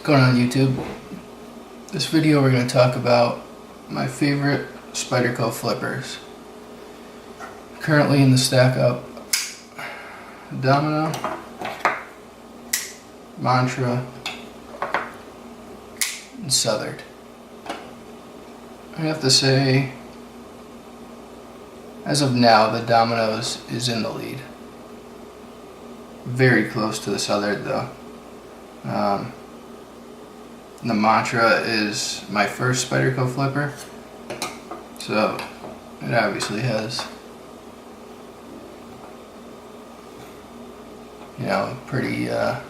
Going on YouTube. This video we're going to talk about my favorite Spyderco flippers. Currently in the stack up, Domino, Mantra, and Southard. I have to say, as of now, the Domino's is in the lead. Very close to the Southard though. The Mantra is my first Spyderco flipper, so it obviously has, you know, a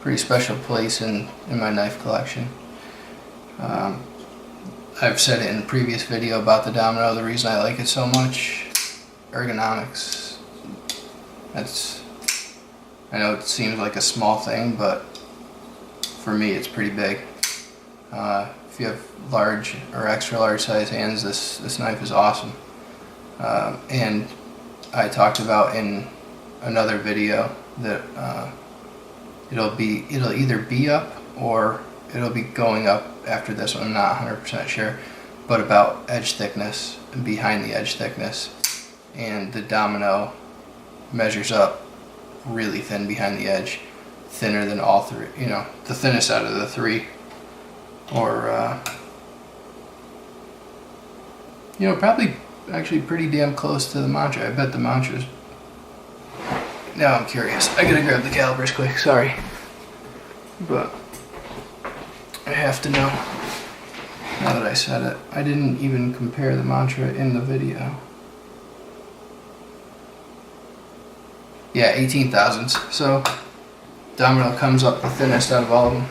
pretty special place in my knife collection. I've said it in a previous video about the Domino. The reason I like it so much, ergonomics. I know it seems like a small thing, but for me it's pretty big. If you have large or extra large size hands, this knife is awesome. And I talked about in another video that it'll either be up or it'll be going up after this one. I'm not 100% sure, but about edge thickness and behind the edge thickness. And the Domino measures up really thin behind the edge, thinner than all three, you know, the thinnest out of the three, or you know, probably actually pretty damn close to the Mantra. I bet the Mantra's. Now I'm curious. I gotta grab the calipers quick, sorry, but I have to know now that I said it. I didn't even compare the Mantra in the video. Yeah, 18 thousandths. So Domino comes up the thinnest out of all of them.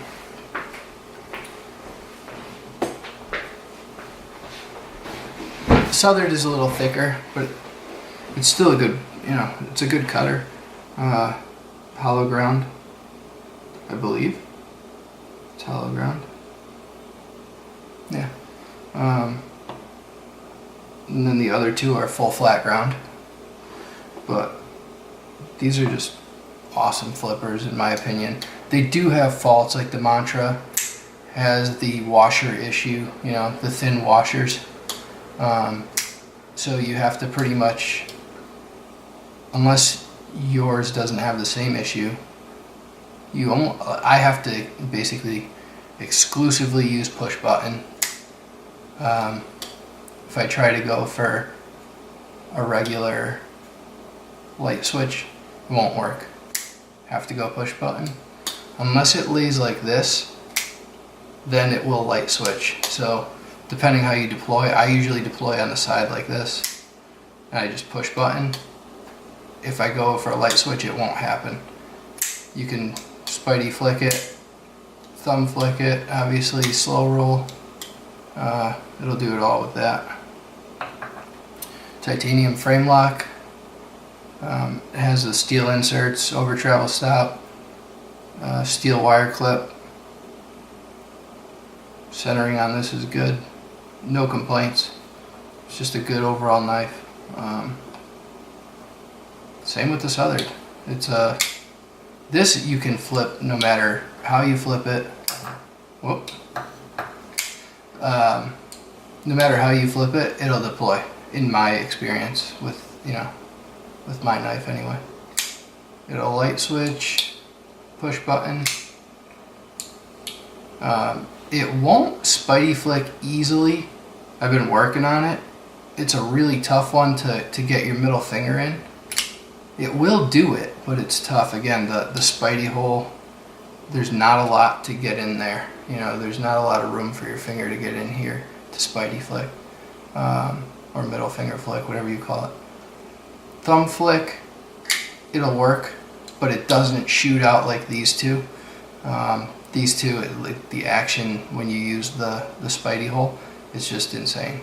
Southard is a little thicker, but it's still a good, you know, it's a good cutter. Hollow ground, I believe. It's hollow ground. Yeah. And then the other two are full flat ground. But these are just awesome flippers in my opinion. They do have faults, like the Mantra has the washer issue, you know, the thin washers. So you have to pretty much, unless yours doesn't have the same issue, I have to basically exclusively use push button. If I try to go for a regular light switch, it won't work. Have to go push button. Unless it lays like this, then it will light switch. So depending how you deploy, I usually deploy on the side like this, and I just push button. If I go for a light switch, it won't happen. You can Spidey flick it, thumb flick it, obviously slow roll. It'll do it all with that. Titanium frame lock. It has the steel inserts, over travel stop, steel wire clip. Centering on this is good. No complaints. It's just a good overall knife. Same with the Southard. It's this you can flip no matter how you flip it. Whoop. No matter how you flip it, it'll deploy. In my experience, with, you know, with my knife anyway. It'll light switch, push button. It won't Spidey flick easily. I've been working on it. It's a really tough one to get your middle finger in. It will do it, but it's tough. Again, the Spidey hole, there's not a lot to get in there. You know, there's not a lot of room for your finger to get in here to Spidey flick, or middle finger flick, whatever you call it. Thumb flick, it'll work, but it doesn't shoot out like these two. These two, like the action when you use the Spidey hole, it's just insane.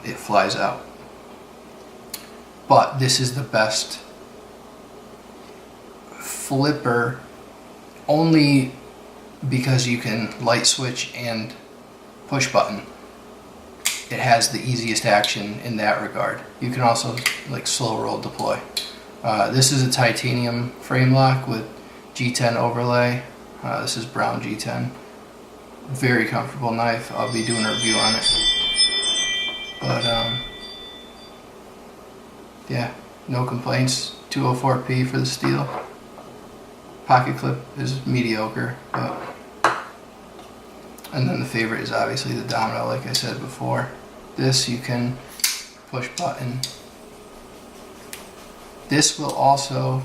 It flies out. But this is the best flipper, only because you can light switch and push button. It has the easiest action in that regard. You can also like slow roll deploy. This is a titanium frame lock with G10 overlay. This is brown G10. Very comfortable knife. I'll be doing a review on it. But yeah, no complaints. 204p for the steel. Pocket clip is mediocre, but and then the favorite is obviously the Domino, like I said before. This you can push button. This will also,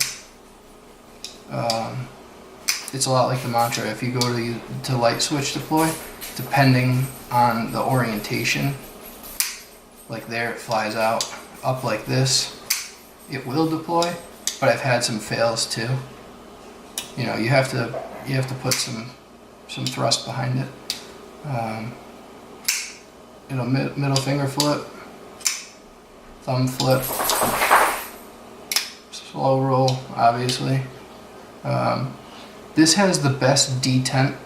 it's a lot like the Mantra. If you go to light switch deploy, depending on the orientation, like there it flies out. Up like this, it will deploy, but I've had some fails too. You know, you have to put some thrust behind it. Middle finger flip, thumb flip, slow roll, obviously. This has the best detent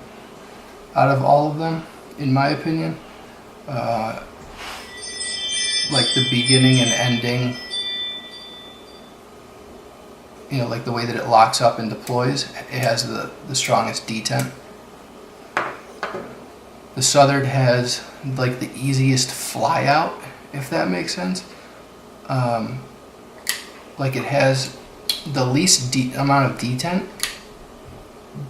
out of all of them, in my opinion. Like the beginning and ending, you know, like the way that it locks up and deploys, it has the strongest detent. The Southard has like the easiest fly out, if that makes sense. Like it has the least amount of detent,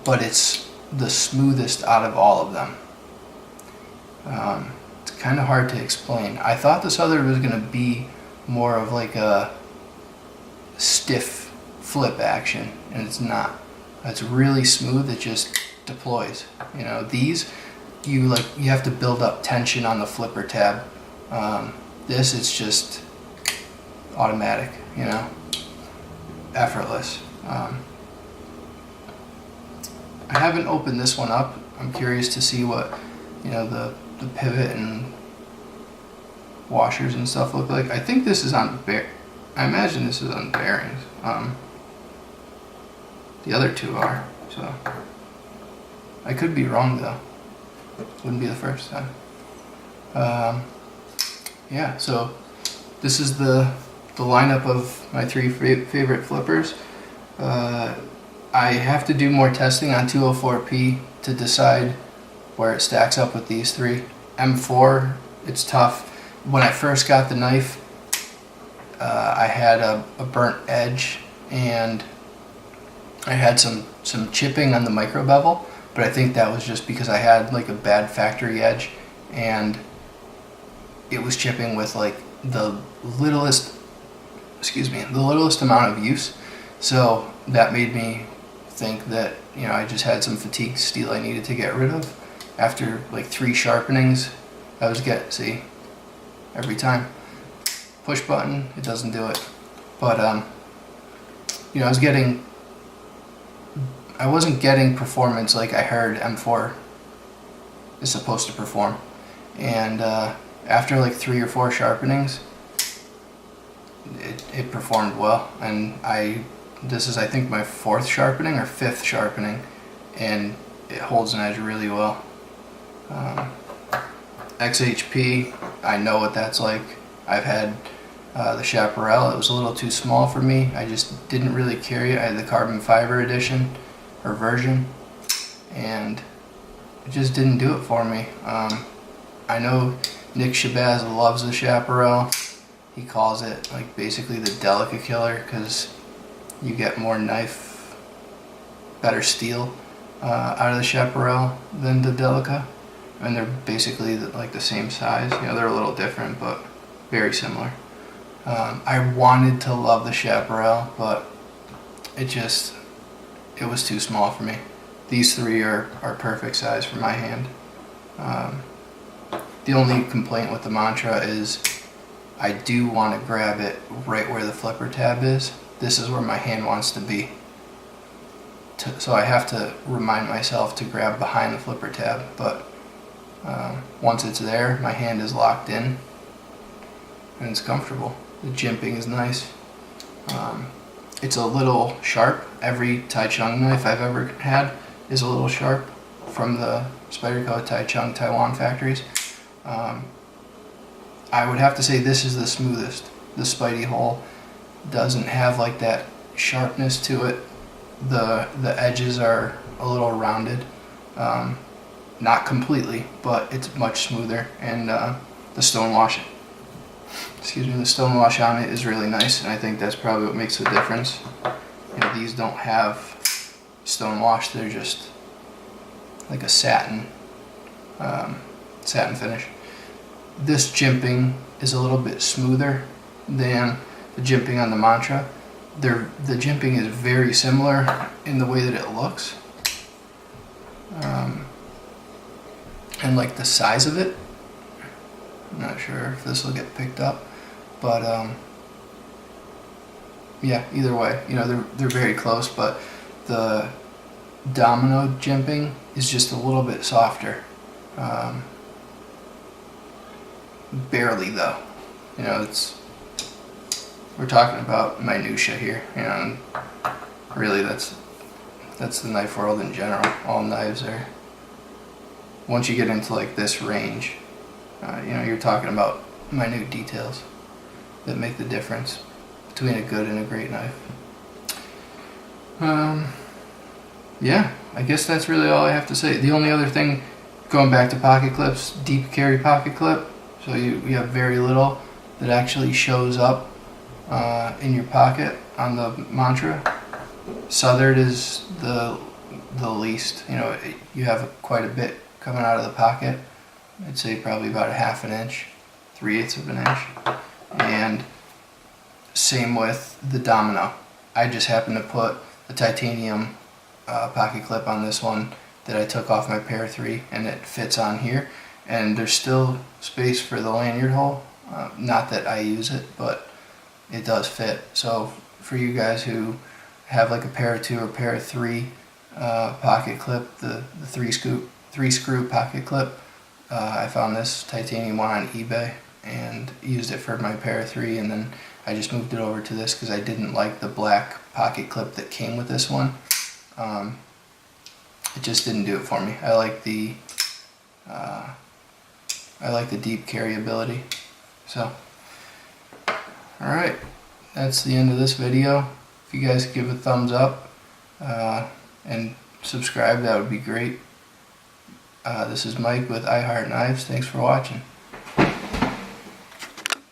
but it's the smoothest out of all of them. It's kind of hard to explain. I thought the Southard was going to be more of like a stiff flip action, and it's not. It's really smooth. It just deploys. You know, these you have to build up tension on the flipper tab. This is just automatic. You know, effortless. I haven't opened this one up. I'm curious to see what, you know, the pivot and washers and stuff look like. I think this is on I imagine this is on bearings. The other two are, so I could be wrong though. Wouldn't be the first time. Yeah, so this is the lineup of my three favorite flippers. I have to do more testing on 204p to decide where it stacks up with these three. M4, it's tough. When I first got the knife, I had a burnt edge and I had some chipping on the micro bevel, but I think that was just because I had like a bad factory edge and it was chipping with like the littlest amount of use. So that made me think that, you know, I just had some fatigue steel I needed to get rid of. After like 3 sharpenings, I was every time. Push button, it doesn't do it. But you know, I wasn't getting performance like I heard M4 is supposed to perform. And after like 3 or 4 sharpenings, it performed well. And this is I think my 4th sharpening or 5th sharpening, and it holds an edge really well. XHP, I know what that's like. I've had the Chaparral. It was a little too small for me. I just didn't really carry it. I had the carbon fiber edition or version, and it just didn't do it for me. I know Nick Shabazz loves the Chaparral. He calls it like basically the Delica killer because you get more knife, better steel out of the Chaparral than the Delica. And they're basically like the same size. You know, they're a little different, but very similar. I wanted to love the Chaparral, but it was too small for me. These 3 are perfect size for my hand. The only complaint with the Mantra is I do want to grab it right where the flipper tab is. This is where my hand wants to be. So I have to remind myself to grab behind the flipper tab, but once it's there, my hand is locked in and it's comfortable. The jimping is nice. It's a little sharp. Every Tai Chung knife I've ever had is a little sharp from the Spyderco, Tai Chung, Taiwan factories. I would have to say this is the smoothest. The Spidey hole doesn't have like that sharpness to it the edges are a little rounded, not completely, but it's much smoother, and the stonewash on it is really nice, and I think that's probably what makes the difference. You know, these don't have stonewash; they're just like a satin finish. This jimping is a little bit smoother than the jimping on the Mantra. The jimping is very similar in the way that it looks, and like the size of it. I'm not sure if this will get picked up, but yeah, either way, you know, they're very close, but the Domino jimping is just a little bit softer. Barely though. You know, we're talking about minutia here, you know, and really that's the knife world in general. All knives are, once you get into like this range, you know, you're talking about minute details that make the difference between a good and a great knife. Yeah, I guess that's really all I have to say. The only other thing, going back to pocket clips, deep carry pocket clip, so you have very little that actually shows up in your pocket on the Mantra. Southard is the least. You know, you have quite a bit coming out of the pocket. I'd say probably about a half an inch, 3/8 of an inch. And same with the Domino. I just happened to put a titanium pocket clip on this one that I took off my Pair 3, and it fits on here. And there's still space for the lanyard hole. Not that I use it, but it does fit. So for you guys who have like a Pair 2 or Pair 3 pocket clip, the three screw pocket clip, I found this titanium one on eBay and used it for my Pair 3, and then I just moved it over to this because I didn't like the black pocket clip that came with this one. It just didn't do it for me. I like the deep carry ability. So, alright, that's the end of this video. If you guys give a thumbs up and subscribe, that would be great. This is Mike with I Heart Knives. Thanks for watching.